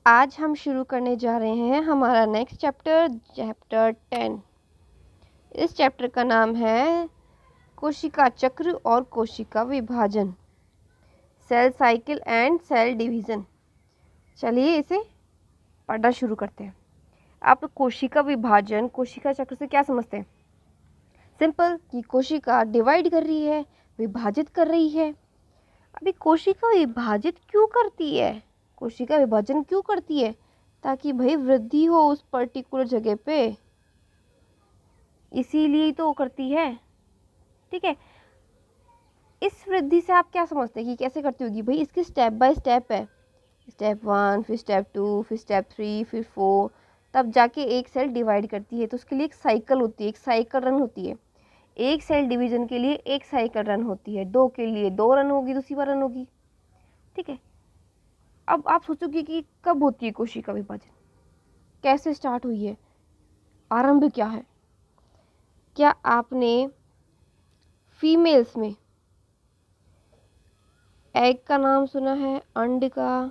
आज हम शुरू करने जा रहे हैं हमारा नेक्स्ट चैप्टर, चैप्टर 10। इस चैप्टर का नाम है कोशिका चक्र और कोशिका विभाजन, cell cycle and cell division. चलिए इसे पढ़ना शुरू करते हैं। आप कोशिका विभाजन, कोशिका चक्र से क्या समझते हैं? सिंपल कि कोशिका डिवाइड कर रही है, विभाजित कर रही है। अभी कोशिका विभाजित क्यों करती है? कोशिका विभाजन क्यों करती है? ताकि भाई वृद्धि हो उस पर्टिकुलर जगह पे, इसीलिए तो करती है। ठीक है, इस वृद्धि से आप क्या समझते हैं कि कैसे करती होगी? भाई इसकी स्टेप बाय स्टेप है, स्टेप 1, फिर स्टेप 2, फिर स्टेप 3, फिर 4, तब जाके एक सेल डिवाइड करती है। तो उसके लिए एक साइकिल होती है, एक साइकिल रन होती है। एक सेल डिवीजन के लिए एक साइकिल रन होती है, 2 के लिए 2 रन होगी, दूसरी बार रन होगी। ठीक है, अब आप सोचोगे कि कब होती है कोशिका विभाजन, कैसे स्टार्ट हुई है, आरंभ क्या है? क्या आपने फीमेल्स में एग का नाम सुना है, अंड का?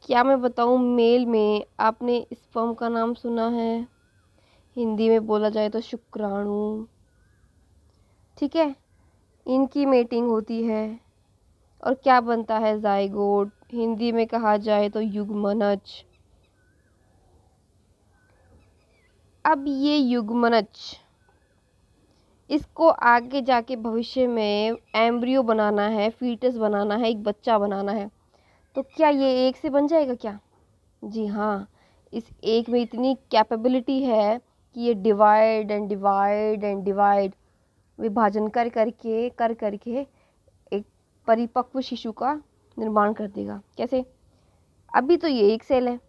क्या मैं बताऊं, मेल में आपने स्पर्म का नाम सुना है, हिंदी में बोला जाए तो शुक्राणु। ठीक है, इनकी मेटिंग होती है और क्या बनता है? जाइगोट, हिंदी में कहा जाए तो युग्मनज। अब ये युग्मनज, इसको आगे जाके भविष्य में एम्ब्रियो बनाना है, फीटस बनाना है, एक बच्चा बनाना है। तो क्या ये एक से बन जाएगा क्या? जी हाँ, इस एक में इतनी कैपेबिलिटी है कि ये divide and divide and divide, विभाजन कर करके एक परिपक्व शिशु का निर्माण कर देगा। कैसे? अभी तो ये एक सेल है,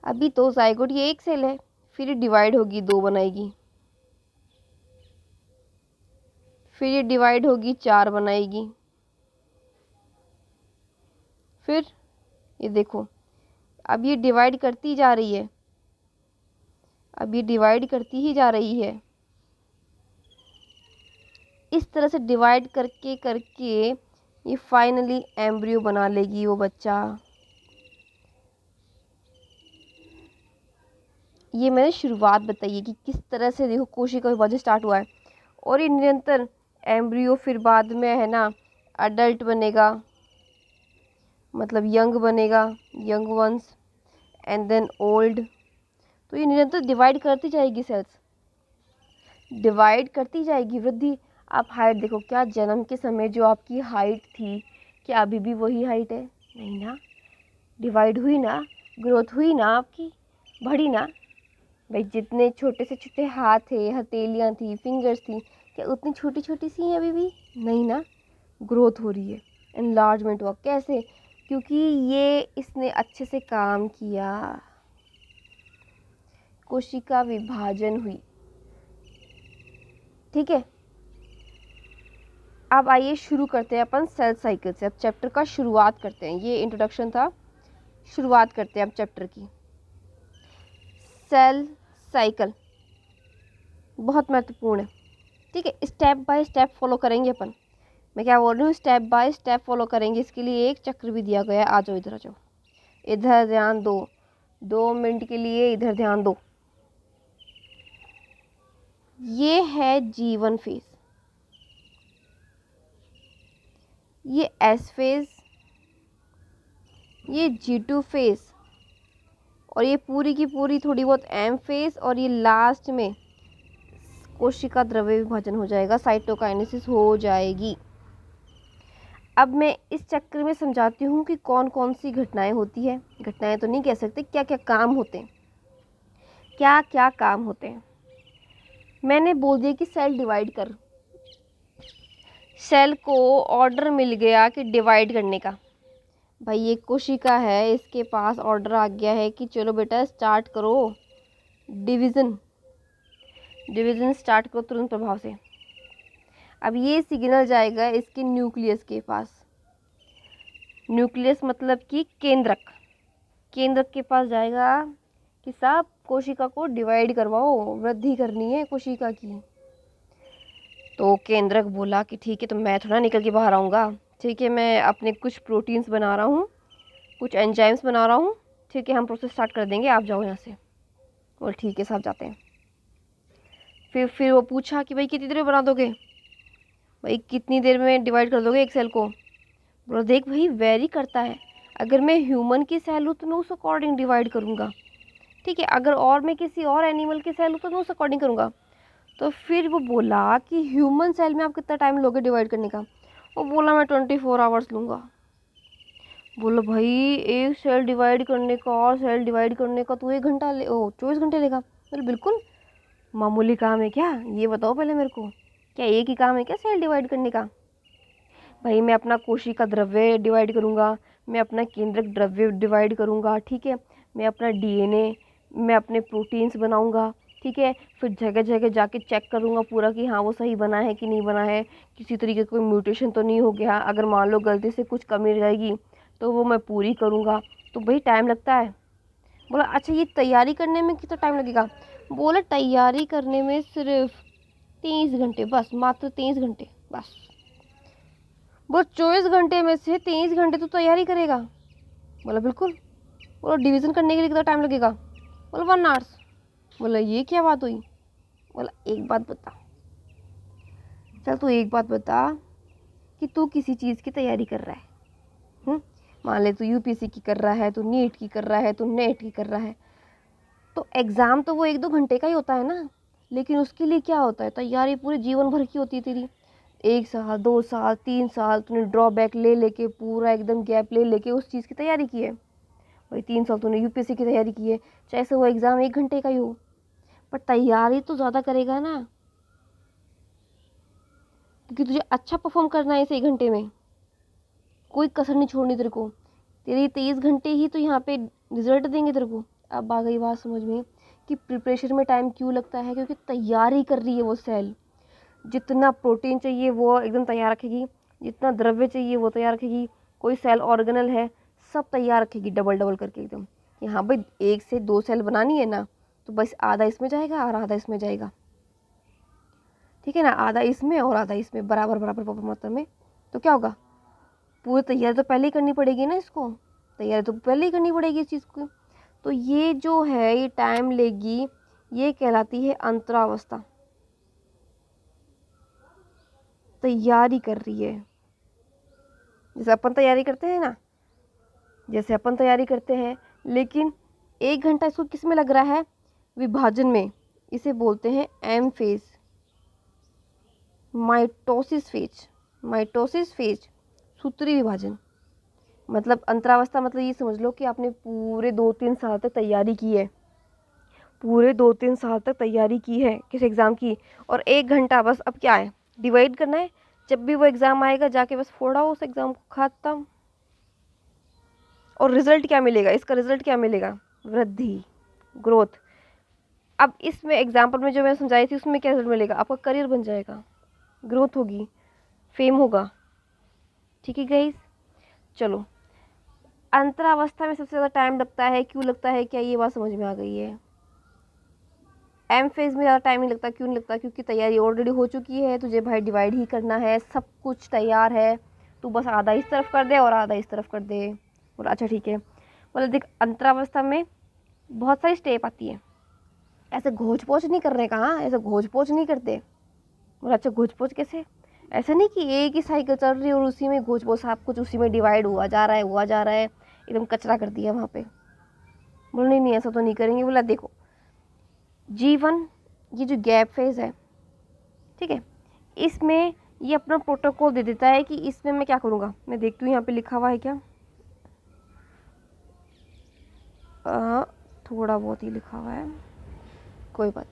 अभी तो जाइगोट ये एक सेल है, फिर डिवाइड होगी, 2 बनाएगी, फिर ये डिवाइड होगी, 4 बनाएगी, फिर ये देखो अब ये डिवाइड करती जा रही है, अब ये डिवाइड करती ही जा रही है। इस तरह से डिवाइड करके करके ये फाइनली एम्ब्रियो बना लेगी, वो बच्चा। ये मैंने शुरुआत बताई है कि किस तरह से देखो कोशिका विभाजन स्टार्ट हुआ है, और ये निरंतर एम्ब्रियो फिर बाद में है ना अडल्ट बनेगा, मतलब यंग बनेगा, young ones, and then old. तो ये निरंतर डिवाइड करती जाएगी, सेल्स डिवाइड करती जाएगी, वृद्धि। आप हाइट देखो, क्या जन्म के समय जो आपकी हाइट थी, क्या अभी भी वही हाइट है? नहीं ना, डिवाइड हुई ना, ग्रोथ हुई ना, आपकी बढ़ी ना। भाई जितने छोटे से छोटे हाथ थे, हथेलियाँ थी, फिंगर्स थी, क्या उतनी छोटी छोटी सी हैं अभी भी? नहीं ना, ग्रोथ हो रही है, एनलार्जमेंट हुआ। कैसे? क्योंकि ये इसने अच्छे से काम किया, कोशिका विभाजन हुई। ठीक है, अब आइए शुरू करते हैं अपन सेल साइकिल से। अब चैप्टर का शुरुआत करते हैं, ये इंट्रोडक्शन था, शुरुआत करते हैं अब चैप्टर की। सेल साइकिल बहुत महत्वपूर्ण है। ठीक है, स्टेप बाय स्टेप फॉलो करेंगे अपन। मैं क्या बोल रही हूँ, स्टेप बाय स्टेप फॉलो करेंगे। इसके लिए एक चक्र भी दिया गया है, आ जाओ इधर, आ जाओ, इधर ध्यान दो, 2 मिनट के लिए इधर ध्यान दो। ये है G1 फेज, ये S फेज, ये G2 फेज, और ये पूरी की पूरी थोड़ी बहुत M फेज, और ये लास्ट में कोशिका द्रव्य विभाजन हो जाएगा, साइटोकाइनेसिस हो जाएगी। अब मैं इस चक्र में समझाती हूँ कि कौन कौन सी घटनाएं होती है। घटनाएं तो नहीं कह सकते, क्या क्या काम होते हैं, क्या क्या काम होते हैं। मैंने बोल दिया कि सेल डिवाइड कर, सेल को ऑर्डर मिल गया कि डिवाइड करने का। भाई ये कोशिका है, इसके पास ऑर्डर आ गया है कि चलो बेटा स्टार्ट करो डिवीज़न, डिवीज़न स्टार्ट करो तुरंत प्रभाव से। अब ये सिग्नल जाएगा इसके न्यूक्लियस के पास, न्यूक्लियस मतलब कि केंद्रक, केंद्रक के पास जाएगा कि साहब कोशिका को डिवाइड करवाओ, वृद्धि करनी है कोशिका की। तो केंद्रक बोला कि ठीक है, तो मैं थोड़ा निकल के बाहर आऊँगा, ठीक है, मैं अपने कुछ प्रोटीन्स बना रहा हूँ, कुछ एंजाइम्स बना रहा हूँ, ठीक है, हम प्रोसेस स्टार्ट कर देंगे, आप जाओ यहाँ से। बोल ठीक है साहब, जाते हैं। फिर वो पूछा कि भाई कितनी देर में बना दोगे, भाई कितनी देर में डिवाइड कर दोगे एक सेल को। बोला देख भाई वेरी करता है, अगर मैं ह्यूमन की सेल हूँ तो मैं उस अकॉर्डिंग डिवाइड करूँगा, ठीक है, अगर और मैं किसी और एनिमल की सेल हूँ तो मैं उस अकॉर्डिंग करूँगा। तो फिर वो बोला कि ह्यूमन सेल में आप कितना टाइम लोगे डिवाइड करने का। वो बोला मैं 24 आवर्स लूँगा। बोलो भाई एक सेल डिवाइड करने का और सेल डिवाइड करने का तो 1 घंटा 24 घंटे लेगा। बोले बिल्कुल, मामूली काम है क्या, ये बताओ पहले मेरे को, क्या एक ही काम है क्या सेल डिवाइड करने का। भाई मैं अपना कोशिका द्रव्य डिवाइड करूँगा, मैं अपना केंद्रक द्रव्य डिवाइड करूँगा, ठीक है, मैं अपना डीएनए, मैं अपने प्रोटीन्स बनाऊँगा, ठीक है, फिर जगह जगह जाके चेक करूँगा पूरा कि हाँ वो सही बना है कि नहीं बना है, किसी तरीके का कोई म्यूटेशन तो नहीं हो गया, अगर मान लो गलती से कुछ कमी रह जाएगी तो वो मैं पूरी करूँगा। तो भाई टाइम लगता है। बोला अच्छा ये तैयारी करने में कितना टाइम लगेगा। बोला तैयारी करने में सिर्फ 23 घंटे, बस मात्र 23 घंटे बस। वो 24 घंटे में से 23 घंटे तो तैयारी करेगा। बोला बिल्कुल। बोला डिवीज़न करने के लिए कितना टाइम लगेगा। बोला 1 आवर्स। बोला ये क्या बात हुई। बोला एक बात बता, चल तू एक बात बता कि तू किसी चीज़ की तैयारी कर रहा है, मान ले तू यूपीएससी की कर रहा है, तू नीट की कर रहा है, तू नेट की कर रहा है, तो एग्ज़ाम तो वो 1-2 घंटे का ही होता है ना, लेकिन उसके लिए क्या होता है, तैयारी पूरे जीवन भर की होती है तेरी। 1 साल 2 साल 3 साल तूने ड्रॉबैक ले लेके पूरा एकदम गैप ले लेके उस चीज़ की तैयारी की है। भाई 3 साल तूने यूपीएससी की तैयारी की है, चाहे से वो एग्ज़ाम 1 घंटे का ही हो, पर तैयारी तो ज़्यादा करेगा ना, क्योंकि तुझे अच्छा परफॉर्म करना है इस 1 घंटे में, कोई कसर नहीं छोड़नी तेरे को। तेरे 23 घंटे ही तो यहाँ पे रिजल्ट देंगे तेरे को। अब आ गई बात समझ में कि प्रिपरेशन में टाइम क्यों लगता है, क्योंकि तैयारी कर रही है वो सेल। जितना प्रोटीन चाहिए वो एकदम तैयार रखेगी, जितना द्रव्य चाहिए वो तैयार रखेगी, कोई सेल ऑर्गेनल है सब तैयार रखेगी डबल डबल करके एकदम कि हाँ भाई 1 से 2 सेल बनानी है ना, तो बस आधा इसमें जाएगा और आधा इसमें जाएगा, ठीक है ना, आधा इसमें और आधा इसमें बराबर बराबर बराबर मात्रा में। तो क्या होगा, पूरी तैयारी तो पहले ही करनी पड़ेगी ना, इसको तैयारी तो पहले ही करनी पड़ेगी इस चीज़ को। तो ये जो है ये टाइम लेगी, ये कहलाती है अंतरावस्था। तैयारी कर रही है, जैसे अपन तैयारी करते हैं ना, जैसे अपन तैयारी करते हैं, लेकिन 1 घंटा इसको किस में लग रहा है, विभाजन में। इसे बोलते हैं M phase, mitosis phase. Mitosis phase सूत्री विभाजन। मतलब अंतरावस्था मतलब ये समझ लो कि आपने पूरे 2-3 साल तक तैयारी की है, पूरे 2-3 साल तक तैयारी की है किस एग्ज़ाम की, और 1 घंटा बस अब क्या है, डिवाइड करना है, जब भी वो एग्ज़ाम आएगा जाके बस फोड़ा उस एग्ज़ाम को, खत्म। और रिजल्ट क्या मिलेगा, इसका रिजल्ट क्या मिलेगा, वृद्धि, ग्रोथ। अब इसमें एग्जाम्पल में जो मैं समझाई थी उसमें क्या रिजल्ट मिलेगा, आपका करियर बन जाएगा, ग्रोथ होगी, फेम होगा, ठीक है गाइस। चलो अंतरावस्था में सबसे ज़्यादा टाइम लगता है, क्यों लगता है, क्या ये बात समझ में आ गई है। एम फेज में ज़्यादा टाइम नहीं लगता, क्यों नहीं लगता, क्योंकि तैयारी ऑलरेडी हो चुकी है, तुझे भाई डिवाइड ही करना है, सब कुछ तैयार है, तू बस आधा इस तरफ कर दे और आधा इस तरफ कर दे। और अच्छा ठीक है, मतलब देख अंतरावस्था में बहुत सारी स्टेप आती है, ऐसे घोच पोच नहीं करने का, हाँ ऐसे घोच पोच नहीं करते। और अच्छा घोच पोच कैसे, ऐसा नहीं कि एक ही साइकिल चल रही है और उसी में घोच पोच सब कुछ उसी में डिवाइड हुआ जा रहा है, हुआ जा रहा है, एकदम कचरा कर दिया वहाँ पे। बोलो नहीं नहीं ऐसा तो नहीं करेंगे। बोला देखो जीवन, ये जो गैप फेज है, ठीक है, इसमें ये अपना प्रोटोकॉल दे देता है कि इसमें मैं क्या करूँगा। मैं देखती हूँ यहाँ पे लिखा हुआ है क्या, थोड़ा बहुत ही लिखा हुआ है, कोई बात।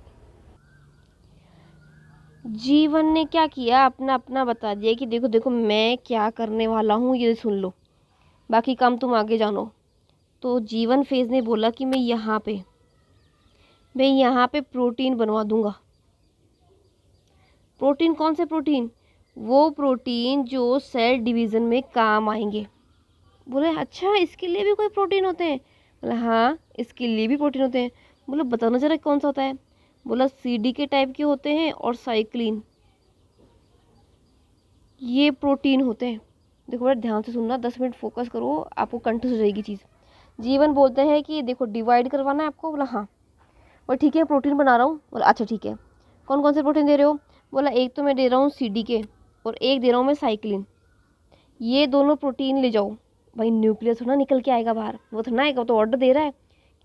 जीवन ने क्या किया, अपना अपना बता दिया कि देखो देखो मैं क्या करने वाला हूँ, ये सुन लो, बाकी काम तुम आगे जानो। तो जीवन फेज ने बोला कि मैं यहाँ पे प्रोटीन बनवा दूंगा। प्रोटीन कौन से प्रोटीन, वो प्रोटीन जो सेल डिवीज़न में काम आएंगे। बोले अच्छा इसके लिए भी कोई प्रोटीन होते हैं। बोला हाँ इसके लिए भी प्रोटीन होते हैं। बोला बताना जरा कौन सा होता है। बोला सीडी के टाइप के होते हैं और साइक्लिन, ये प्रोटीन होते हैं। देखो बेटा ध्यान से सुनना, 10 मिनट फोकस करो, आपको कंठस्थ हो जाएगी चीज़। जीवन बोलते हैं कि देखो डिवाइड करवाना है आपको, बोला हाँ। और ठीक है प्रोटीन बना रहा हूँ, बोला अच्छा ठीक है। कौन कौन से प्रोटीन दे रहे हो, बोला एक तो मैं दे रहा हूँ CDK और एक दे रहा हूँ मैं साइक्लिन। ये दोनों प्रोटीन ले जाओ। भाई न्यूक्लियस थोड़ा निकल के आएगा बाहर, वो थोड़ा आएगा, तो ऑर्डर दे रहा है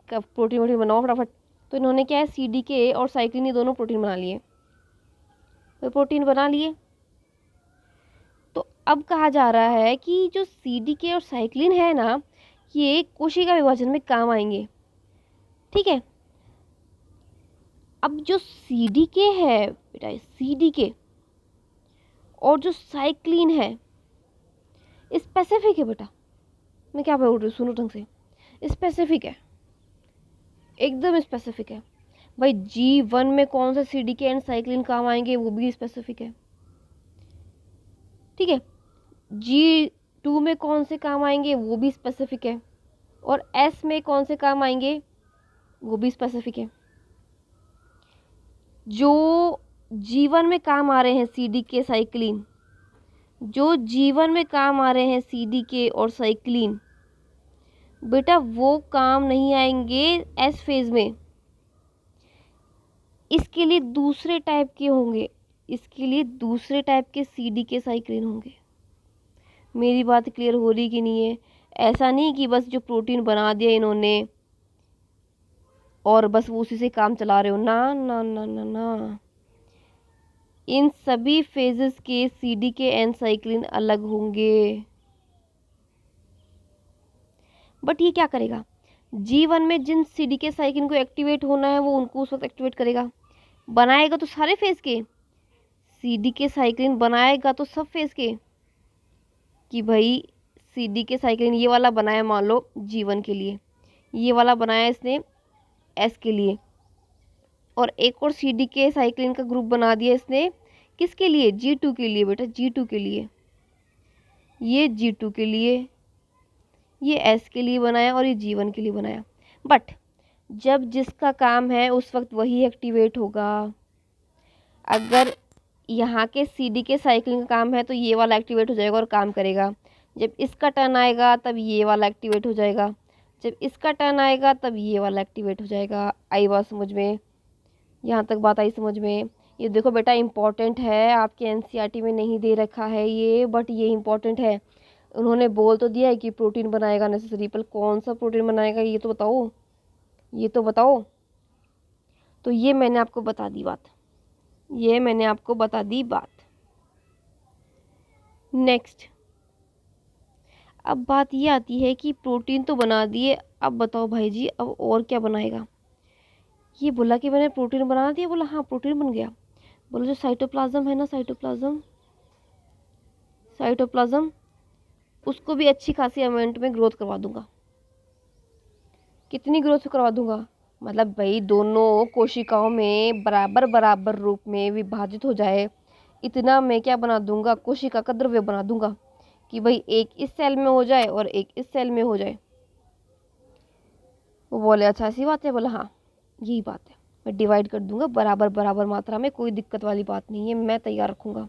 कब प्रोटीन वोटीन बनाओ फटाफट। तो इन्होंने क्या है CDK और साइक्लिन ये दोनों प्रोटीन बना लिए। तो प्रोटीन बना लिए, तो अब कहा जा रहा है कि जो CDK और साइक्लिन है ना, ये कोशिका विभाजन में काम आएंगे। ठीक है, अब जो CDK है बेटा, CDK और जो साइक्लिन है स्पेसिफिक है बेटा। मैं क्या बोल रही हूँ, सुनो ढंग से, स्पेसिफिक है, एकदम स्पेसिफिक है। भाई G1 में कौन सा CDK एंड साइक्लिन काम आएंगे वो भी स्पेसिफिक है। ठीक है, G2 में कौन से काम आएंगे वो भी स्पेसिफिक है, और S में कौन से काम आएंगे वो भी स्पेसिफिक है। जो G1 में काम आ रहे हैं CDK साइक्लिन, जो G1 में काम आ रहे हैं CDK और साइक्लिन, बेटा वो काम नहीं आएंगे S फेज में। इसके लिए दूसरे टाइप के होंगे, इसके लिए दूसरे टाइप के CDK साइक्लिन होंगे। मेरी बात क्लियर हो रही कि नहीं है? ऐसा नहीं कि बस जो प्रोटीन बना दिया इन्होंने और बस वो उसी से काम चला रहे हो, ना ना ना ना ना। इन सभी फेजेस के CDK एंड साइक्लिन अलग होंगे। बट ये क्या करेगा, G1 में जिन CDK साइक्लिन को एक्टिवेट होना है वो उनको उस वक्त एक्टिवेट करेगा। बनाएगा तो सारे फेज के, CDK साइक्लिन बनाएगा तो सब फेज के। कि भाई CDK साइक्लिन ये वाला बनाया मान लो G1 के लिए, ये वाला बनाया इसने S के लिए, और एक और CDK साइक्लिन का ग्रुप बना दिया इसने किसके लिए, G2 के लिए बेटा, G2 के लिए। ये G2 के लिए, ये S के लिए बनाया और ये G1 के लिए बनाया। बट जब जिसका काम है उस वक्त वही एक्टिवेट होगा। अगर यहाँ के CDK साइक्लिंग का काम है तो ये वाला एक्टिवेट हो जाएगा और काम करेगा। जब इसका टर्न आएगा तब ये वाला एक्टिवेट हो जाएगा, जब इसका टर्न आएगा तब ये वाला एक्टिवेट हो जाएगा। आई बात समझ में? यहाँ तक बात आई समझ में? ये देखो बेटा इम्पॉर्टेंट है, आपके NCERT में नहीं दे रखा है ये, बट ये इम्पॉर्टेंट है। उन्होंने बोल तो दिया है कि प्रोटीन बनाएगा नेसेसरी, पर कौन सा प्रोटीन बनाएगा ये तो बताओ, ये तो बताओ। तो ये मैंने आपको बता दी बात, ये मैंने आपको बता दी बात। नेक्स्ट, अब बात ये आती है कि प्रोटीन तो बना दिए, अब बताओ भाई जी अब और क्या बनाएगा। ये बोला कि मैंने प्रोटीन बना दिया, बोला हाँ प्रोटीन बन गया। बोला जो साइटोप्लाज्म है ना, साइटोप्लाज्म, साइटोप्लाज्म उसको भी अच्छी खासी अमाउंट में ग्रोथ करवा दूंगा। कितनी ग्रोथ करवा दूंगा, मतलब भाई दोनों कोशिकाओं में बराबर बराबर रूप में विभाजित हो जाए, इतना मैं क्या बना दूंगा, कोशिका का द्रव्य बना दूंगा कि भाई एक इस सेल में हो जाए और एक इस सेल में हो जाए। वो बोले अच्छा ऐसी बात है, बोला हाँ यही बात है, मैं डिवाइड कर दूंगा बराबर बराबर मात्रा में, कोई दिक्कत वाली बात नहीं है, मैं तैयार रखूँगा।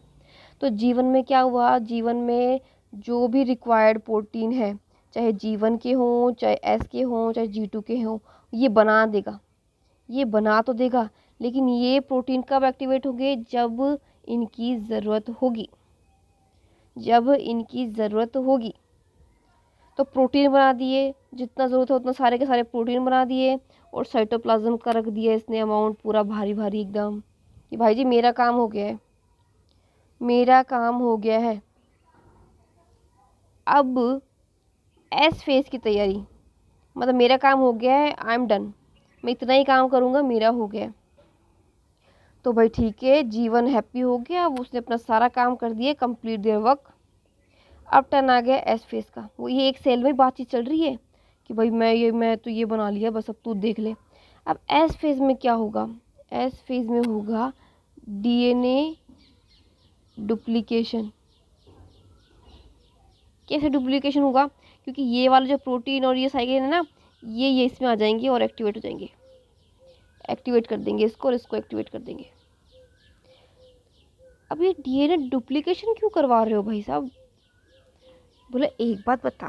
तो जीवन में क्या हुआ, जीवन में जो भी रिक्वायर्ड प्रोटीन है, चाहे G1 के हों, चाहे S के हों, चाहे G2 के हों, ये बना देगा, ये बना तो देगा। लेकिन ये प्रोटीन कब एक्टिवेट होंगे, जब इनकी ज़रूरत होगी, जब इनकी ज़रूरत होगी। तो प्रोटीन बना दिए, जितना ज़रूरत है उतना सारे के सारे प्रोटीन बना दिए, और साइटोप्लाज्म का रख दिया इसने अमाउंट पूरा भारी भारी एकदम, कि भाई जी मेरा काम हो गया है, मेरा काम हो गया है। अब S फेज की तैयारी, मतलब मेरा काम हो गया है, आई एम डन, मैं इतना ही काम करूँगा, मेरा हो गया। तो भाई ठीक है, जीवन हैप्पी हो गया, अब उसने अपना सारा काम कर दिया, कंप्लीट देयर वर्क। अब टर्न आ गया S फेज का, वो ये एक सेल में बातचीत चल रही है कि भाई मैं तो ये बना लिया, बस अब तू देख ले। अब S फेज में क्या होगा, S फेज में होगा DNA डुप्लीकेशन। कैसे डुप्लीकेशन होगा, क्योंकि ये वाला जो प्रोटीन और ये साइकिल है ना, ये इसमें आ जाएंगे और एक्टिवेट हो जाएंगे, एक्टिवेट कर देंगे इसको और इसको एक्टिवेट कर देंगे। अब ये DNA डुप्लीकेशन क्यों करवा रहे हो भाई साहब, बोले एक बात बता,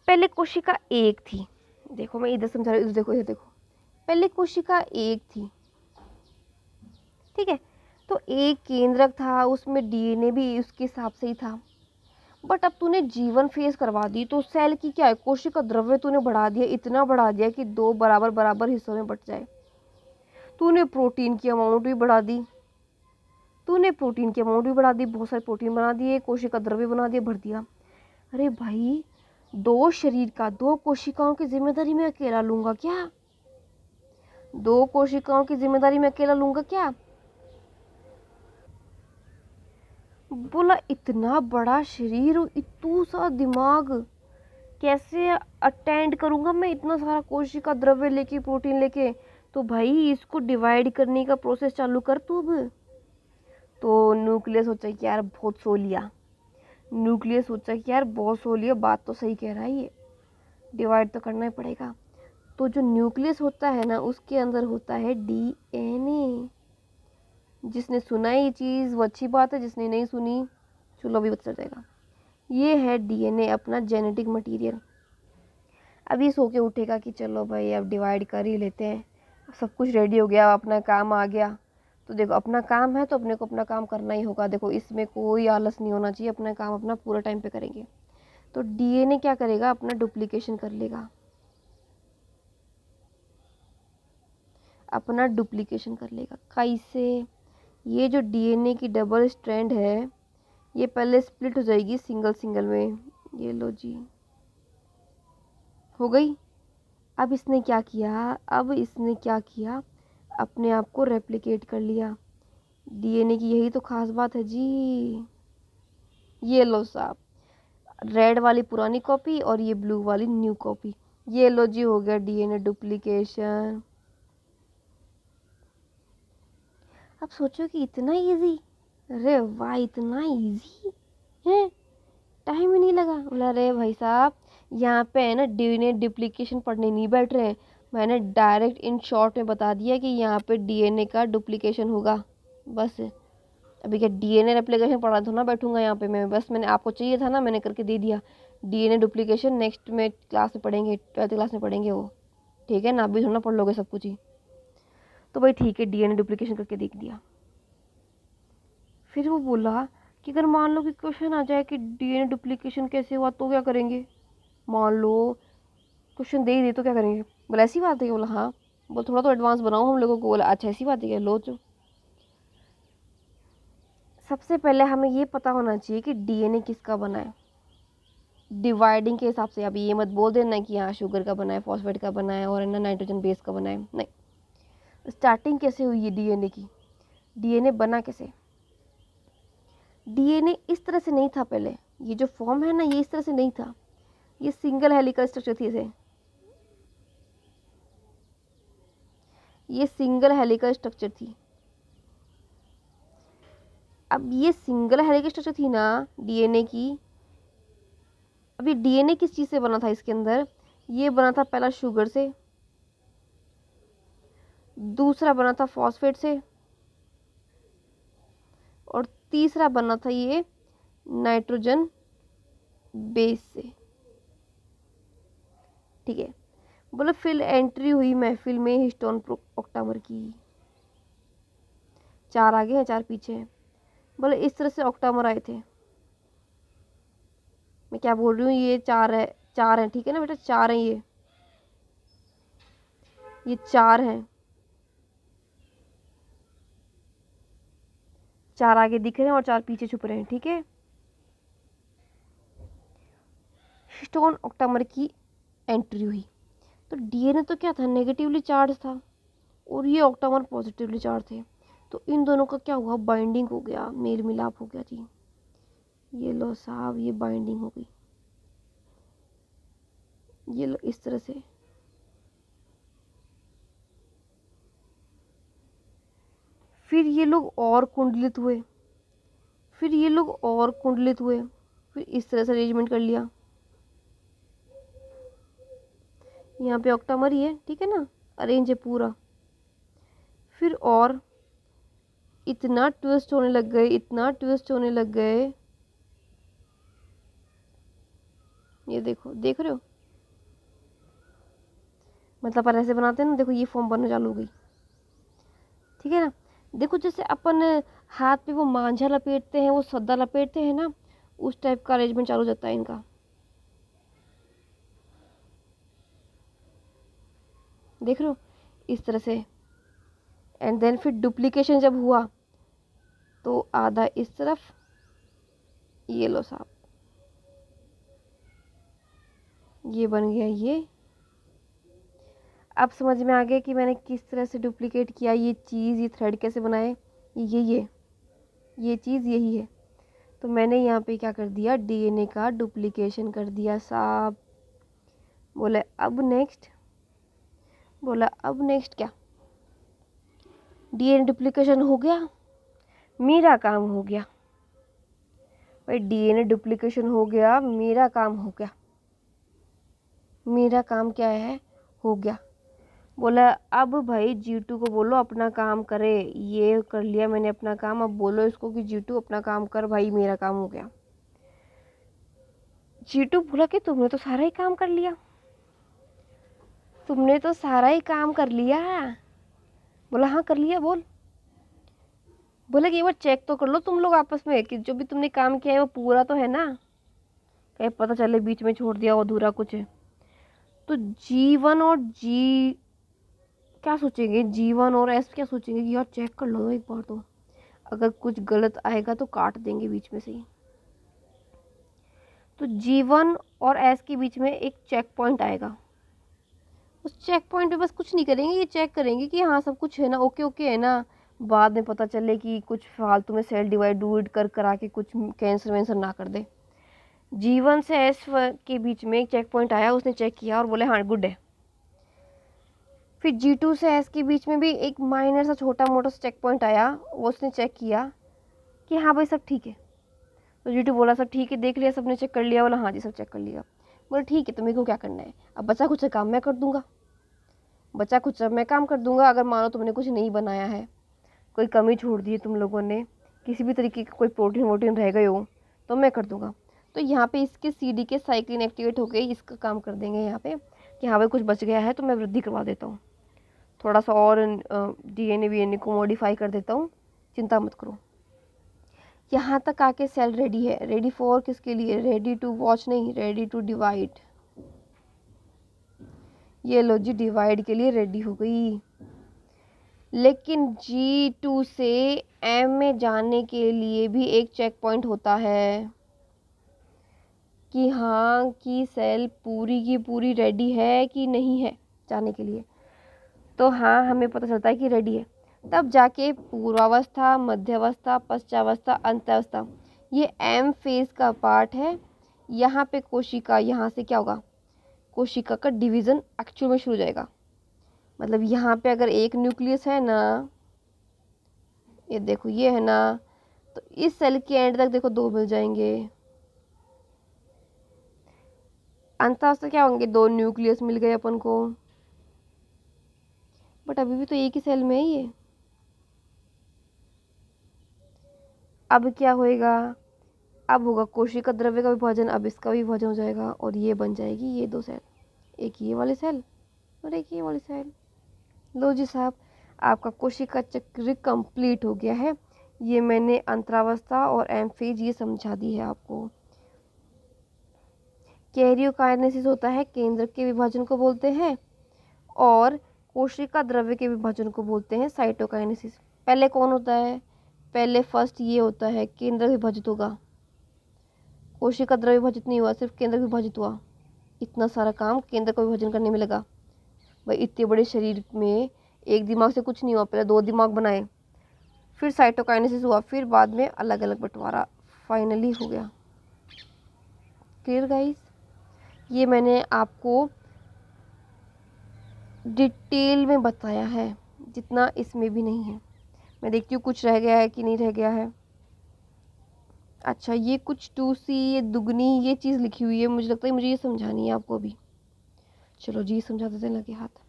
पहले कोशिका एक थी, देखो मैं इधर समझा रही हूँ, देखो इधर देखो, पहले कोशिका एक थी, ठीक है, तो एक केंद्रक था, उसमें डीएनए भी उसके हिसाब से ही था। बट अब तूने जीवन फेज करवा दी, तो सेल की क्या है, कोशिका द्रव्य तूने बढ़ा दिया, इतना बढ़ा दिया कि दो बराबर बराबर हिस्सों में बट जाए। तूने प्रोटीन की अमाउंट भी बढ़ा दी, बहुत सारे प्रोटीन बना दिए, कोशिका द्रव्य बना दिए, भर दिया। अरे भाई, दो शरीर का, दो कोशिकाओं की जिम्मेदारी मैं अकेला लूंगा क्या? दो कोशिकाओं की जिम्मेदारी मैं अकेला लूंगा क्या? बोला इतना बड़ा शरीर और इतना सा दिमाग, कैसे अटेंड करूंगा मैं इतना सारा कोशिका द्रव्य लेके, प्रोटीन लेके? तो भाई इसको डिवाइड करने का प्रोसेस चालू कर तू अब। तो न्यूक्लियस सोचा कि यार बहुत सो लिया, बात तो सही कह रहा है ये, डिवाइड तो करना ही पड़ेगा। तो जो न्यूक्लियस होता है ना, उसके अंदर होता है डीएनए। जिसने सुना ये चीज़ वो अच्छी बात है, जिसने नहीं सुनी चलो अभी पता चल जाएगा। ये है डीएनए, अपना जेनेटिक मटेरियल। अभी सो के उठेगा कि चलो भाई अब डिवाइड कर ही लेते हैं, सब कुछ रेडी हो गया, अपना काम आ गया। तो देखो अपना काम है तो अपने को अपना काम करना ही होगा, देखो इसमें कोई आलस नहीं होना चाहिए, अपना काम अपना पूरा टाइम पे करेंगे। तो डीएनए क्या करेगा, अपना डुप्लीकेशन कर लेगा, कैसे? ये जो डीएनए की डबल स्ट्रैंड है, ये पहले स्प्लिट हो जाएगी सिंगल सिंगल में, ये लो जी हो गई। अब इसने क्या किया, अपने आप को रेप्लिकेट कर लिया। डीएनए की यही तो खास बात है जी। ये लो साहब, रेड वाली पुरानी कॉपी और ये ब्लू वाली न्यू कॉपी, ये लो जी हो गया डीएनए डुप्लीकेशन। अब सोचो कि इतना इजी, अरे वाह इतना इजी है, टाइम ही नहीं लगा। बोला अरे भाई साहब, यहाँ पे है ना डीएनए डुप्लीकेशन पढ़ने नहीं बैठ रहे हैं, मैंने डायरेक्ट इन शॉर्ट में बता दिया कि यहाँ पे डीएनए का डुप्लीकेशन होगा, बस। अभी क्या डीएनए रेप्लिकेशन पढ़ा थोड़ा बैठूंगा यहाँ पे मैं, बस मैंने आपको चाहिए था ना, मैंने करके दे दिया। डीएनए डुप्लीकेशन नेक्स्ट में क्लास में पढ़ेंगे, 12th क्लास में पढ़ेंगे वो, ठीक है ना, अभी थोड़ा पढ़ लोगे सब कुछ ही। तो भाई ठीक है, डीएनए डुप्लीकेशन करके देख दिया। फिर वो बोला कि अगर मान लो कि क्वेश्चन आ जाए कि डीएनए डुप्लीकेशन कैसे हुआ तो क्या करेंगे? मान लो क्वेश्चन दे ही दे तो क्या करेंगे? बोला ऐसी बात है क्या? बोला हाँ। बोल थोड़ा तो एडवांस बनाओ हम लोगों को। बोला अच्छा ऐसी बात है क्या, लो जो। सबसे पहले हमें ये पता होना चाहिए कि डीएनए किसका बना है, डिवाइडिंग के हिसाब से। अभी ये मत बोल देना कि हाँ शुगर का बना है, फॉस्फेट का बना है और है ना नाइट्रोजन बेस का बना है, नहीं। स्टार्टिंग कैसे हुई है डीएनए की, डीएनए बना कैसे? डीएनए इस तरह से नहीं था पहले, ये जो फॉर्म है ना ये इस तरह से नहीं था, ये सिंगल हेलिकल स्ट्रक्चर थी इसे, ये सिंगल हेलिकल स्ट्रक्चर थी। अब ये सिंगल हेलिकल स्ट्रक्चर थी ना डीएनए की, अब ये डीएनए किस चीज़ से बना था इसके अंदर? ये बना था पहला शुगर से, दूसरा बना था फॉस्फेट से, और तीसरा बना था ये नाइट्रोजन बेस से, ठीक है। बोले फिर एंट्री हुई महफिल में हिस्टोन ऑक्टामर की, चार आगे हैं चार पीछे हैं। बोले इस तरह से ऑक्टामर आए थे, मैं क्या बोल रही हूँ, ये चार है, चार है, ठीक है ना बेटा, चार हैं ये चार हैं, चार आगे दिख रहे हैं और चार पीछे छुप रहे हैं, ठीक है। हिस्टोन ऑक्टामर की एंट्री हुई, तो डीएनए तो क्या था, नेगेटिवली चार्ज था, और ये ऑक्टामर पॉजिटिवली चार्ज थे। तो इन दोनों का क्या हुआ, बाइंडिंग हो गया, मेल मिलाप हो गया जी। ये लो साहब, ये बाइंडिंग हो गई, ये लो इस तरह से। फिर ये लोग और कुंडलित हुए, फिर इस तरह से अरेंजमेंट कर लिया। यहाँ पे ऑक्टामर ही है, ठीक है ना, अरेंज है पूरा। फिर और इतना ट्विस्ट होने लग गए, ये देखो, देख रहे हो, मतलब अपन ऐसे बनाते हैं ना, देखो ये फॉर्म बनना चालू हो गई। ठीक है ना। देखो जैसे अपन हाथ पे वो मांझा लपेटते हैं, वो सद्दा लपेटते हैं ना, उस टाइप का अरेंजमेंट चालू हो जाता है इनका। देख रहे हो, इस तरह से। एंड देन फिर डुप्लीकेशन जब हुआ तो आधा इस तरफ, ये लो साहब, ये बन गया ये। अब समझ में आ गया कि मैंने किस तरह से डुप्लीकेट किया ये चीज़, ये थ्रेड कैसे बनाए। ये चीज़ यही है। तो मैंने यहाँ पे क्या कर दिया, डीएनए का डुप्लीकेशन कर दिया साहब। बोला अब नेक्स्ट क्या, डीएनए डुप्लीकेशन हो गया, मेरा काम हो गया भाई। डीएनए डुप्लीकेशन हो गया, मेरा काम हो गया। मेरा काम क्या है, हो गया। बोला अब भाई जीटू को बोलो अपना काम करे। ये कर लिया मैंने अपना काम, अब बोलो इसको कि जीटू अपना काम कर भाई, मेरा काम हो गया। जीटू बोला कि तुमने तो सारा ही काम कर लिया, तुमने तो सारा ही काम कर लिया। बोला हाँ कर लिया, बोल। बोला कि एक बार चेक तो कर लो तुम लोग आपस में कि जो भी तुमने काम किया है वो पूरा तो है ना, कहीं पता चले बीच में छोड़ दिया अधूरा कुछ है। तो जीवन और जी क्या सोचेंगे, जीवन और एस क्या सोचेंगे कि यार चेक कर लो एक बार, तो अगर कुछ गलत आएगा तो काट देंगे बीच में से ही। तो जीवन और एस के बीच में एक चेक पॉइंट आएगा। उस चेक पॉइंट पे बस कुछ नहीं करेंगे, ये चेक करेंगे कि हाँ सब कुछ है ना, ओके ओके है ना। बाद में पता चले कि कुछ फालतू में सेल डिवाइड कर करा के कुछ कैंसर वैंसर ना कर दे। जीवन से एस के बीच में एक चेक पॉइंट आया, उसने चेक किया और बोले हाँ गुड है। फिर G2 से एस के बीच में भी एक माइनर सा छोटा मोटा सा चेक पॉइंट आया, वो उसने चेक किया कि हाँ भाई सब ठीक है। तो G2 बोला सब ठीक है, देख लिया सबने, चेक कर लिया। बोला हाँ जी सब चेक कर लिया। बोला ठीक है, तो मेरे को क्या करना है, अब बचा कुछ काम मैं कर दूंगा, बचा कुछ मैं काम कर दूंगा। अगर मानो तुमने कुछ नहीं बनाया है, कोई कमी छोड़ दी है तुम लोगों ने, किसी भी तरीके का कोई प्रोटीन वोटीन रह गए हो, तो मैं कर दूंगा। तो यहाँ पे इसके CD के साइक्लिन एक्टिवेट हो गई, इसका काम कर देंगे यहाँ पे कि हाँ भाई कुछ बच गया है तो मैं वृद्धि करवा देता हूँ, थोड़ा सा और DNA वीएनए को मॉडिफाई कर देता हूँ, चिंता मत करो। यहाँ तक आके सेल रेडी है। रेडी फॉर किसके लिए, रेडी टू वॉच नहीं, रेडी टू डिवाइड। ये लो जी डिवाइड के लिए रेडी हो गई। लेकिन G2 से M में जाने के लिए भी एक चेक पॉइंट होता है कि हाँ कि सेल पूरी की पूरी रेडी है कि नहीं है जाने के लिए। तो हाँ हमें पता चलता है कि रेडी है, तब जाके पूर्वावस्था, मध्यावस्था, पश्चावस्था, अंतावस्था, ये M फेज का पार्ट है। यहाँ पे कोशिका, यहाँ से क्या होगा, कोशिका का डिवीज़न एक्चुअल में शुरू हो जाएगा। मतलब यहाँ पे अगर एक न्यूक्लियस है ना, ये देखो ये है ना, तो इस सेल के एंड तक देखो दो मिल जाएंगे। अंतावस्था क्या होंगे, दो न्यूक्लियस मिल गए अपन को, बट अभी भी तो एक ही सेल में है ये। अब क्या होएगा, अब होगा कोशिका द्रव्य का विभाजन, अब इसका भी विभाजन हो जाएगा और ये बन जाएगी ये दो सेल, एक ये वाले सेल और एक ये वाले सेल। लो जी साहब, आपका कोशिका चक्र कंप्लीट हो गया है। ये मैंने अंतरावस्था और एम फेज ये समझा दी है आपको। कैरियोकाइनेसिस होता है केंद्र के विभाजन को बोलते हैं, और कोशिका द्रव्य के विभाजन को बोलते हैं साइटोकाइनेसिस। पहले कौन होता है, पहले फर्स्ट ये होता है केंद्र विभाजित होगा, कोशिका द्रव्य विभाजित नहीं हुआ, सिर्फ केंद्र विभाजित हुआ। इतना सारा काम केंद्र का विभाजन करने में लगा भाई। इतने बड़े शरीर में एक दिमाग से कुछ नहीं हुआ, पहले दो दिमाग बनाए, फिर साइटोकाइनेसिस हुआ, फिर बाद में अलग अलग बंटवारा फाइनली हो गया। क्लियर गाइस, ये मैंने आपको डिटेल में बताया है, जितना इसमें भी नहीं है। मैं देखती हूँ कुछ रह गया है कि नहीं रह गया है। अच्छा ये कुछ 2C, ये दुगनी, ये चीज़ लिखी हुई है, मुझे लगता है मुझे ये समझानी है आपको अभी। चलो जी समझा देते हैं, लगे हाथ,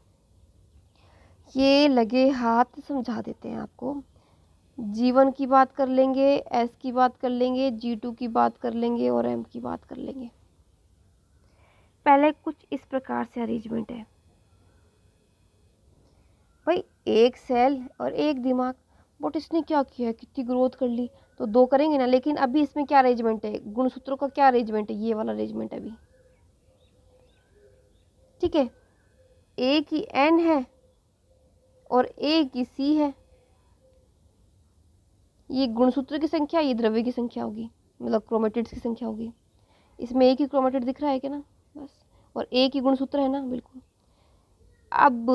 ये लगे हाथ समझा देते हैं आपको। जीवन की बात कर लेंगे, एस की बात कर लेंगे, G2 की बात कर लेंगे और M की बात कर लेंगे। पहले कुछ इस प्रकार से अरेंजमेंट है भाई, एक सेल और एक दिमाग, बट इसने क्या किया है, कितनी ग्रोथ कर ली, तो दो करेंगे ना। लेकिन अभी इसमें क्या अरेंजमेंट है, गुणसूत्रों का क्या अरेंजमेंट है, ये वाला अरेंजमेंट है अभी, ठीक है। ए की एन है और ए की सी है, ये गुणसूत्र की संख्या, ये द्रव्य की संख्या होगी, मतलब क्रोमेटिड्स की संख्या होगी। इसमें एक ही क्रोमेटिड दिख रहा है क्या ना, बस, और एक ही गुणसूत्र है ना, बिल्कुल। अब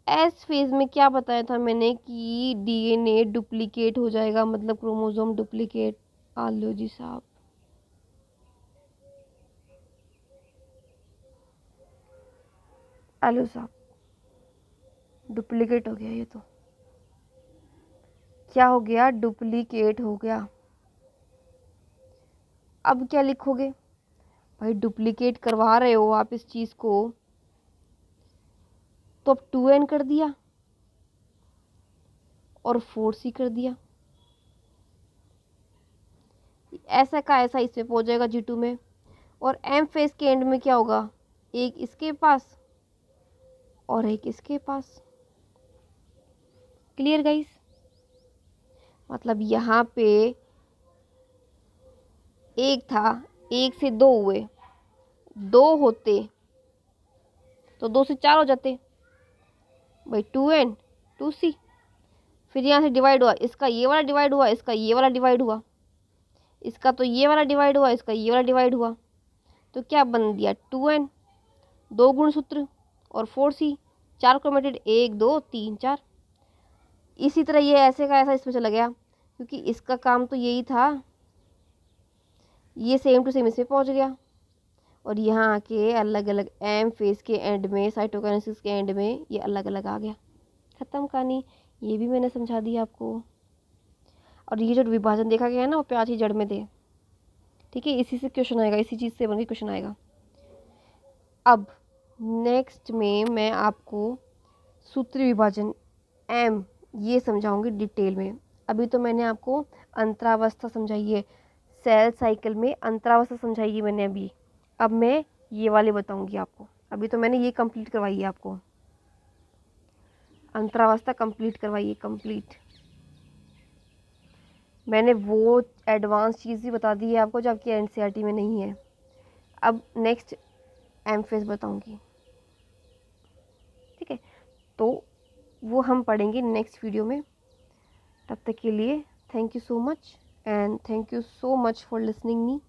एस फेज में क्या बताया था मैंने कि डीएनए डुप्लीकेट हो जाएगा, मतलब क्रोमोसोम डुप्लीकेट। आलो जी साहब, आलो साहब, डुप्लीकेट हो गया, ये तो क्या हो गया, डुप्लीकेट हो गया। अब क्या लिखोगे भाई, डुप्लीकेट करवा रहे हो आप इस चीज को, तो अब 2n कर दिया और 4c कर दिया, ऐसा का ऐसा इसमें पहुंच जाएगा G2 में। और एम फेज के एंड में क्या होगा, एक इसके पास और एक इसके पास। क्लियर गाइस, मतलब यहाँ पे एक था, एक से दो हुए, दो होते तो दो से चार हो जाते भाई, 2n 2c। फिर यहाँ से डिवाइड हुआ, इसका ये वाला डिवाइड हुआ, इसका ये वाला डिवाइड हुआ, इसका तो ये वाला डिवाइड हुआ, इसका ये वाला डिवाइड हुआ, तो क्या बन दिया, 2n, दो गुणसूत्र और 4c, चार क्रोमेटिड, 1 2 3 4। इसी तरह ये ऐसे का ऐसा इसमें चला गया, क्योंकि इसका काम तो यही था, ये सेम टू सेम इसमें पहुंच गया। और यहाँ आके अलग अलग एम फेज के एंड में, साइटोकाइनेसिस के एंड में ये अलग अलग आ गया, खत्म कहानी। ये भी मैंने समझा दिया आपको। और ये जो विभाजन देखा गया है ना, वो प्याज की जड़ में दे, ठीक है, इसी से क्वेश्चन आएगा, इसी चीज़ से बन के क्वेश्चन आएगा। अब नेक्स्ट में मैं आपको सूत्री विभाजन एम ये समझाऊंगी डिटेल में। अभी तो मैंने आपको अंतरावस्था समझाई है, सेल साइकिल में अंतरावस्था समझाई है मैंने अभी। अब मैं ये वाले बताऊंगी आपको, अभी तो मैंने ये कंप्लीट करवाई है आपको, अंतरावस्था कंप्लीट करवाई है, कंप्लीट। मैंने वो एडवांस चीज़ भी बता दी है आपको जो आपकी एनसीईआरटी में नहीं है। अब नेक्स्ट एम फेज बताऊंगी, ठीक है, तो वो हम पढ़ेंगे नेक्स्ट वीडियो में। तब तक के लिए thank you so much, and thank you so much for listening me.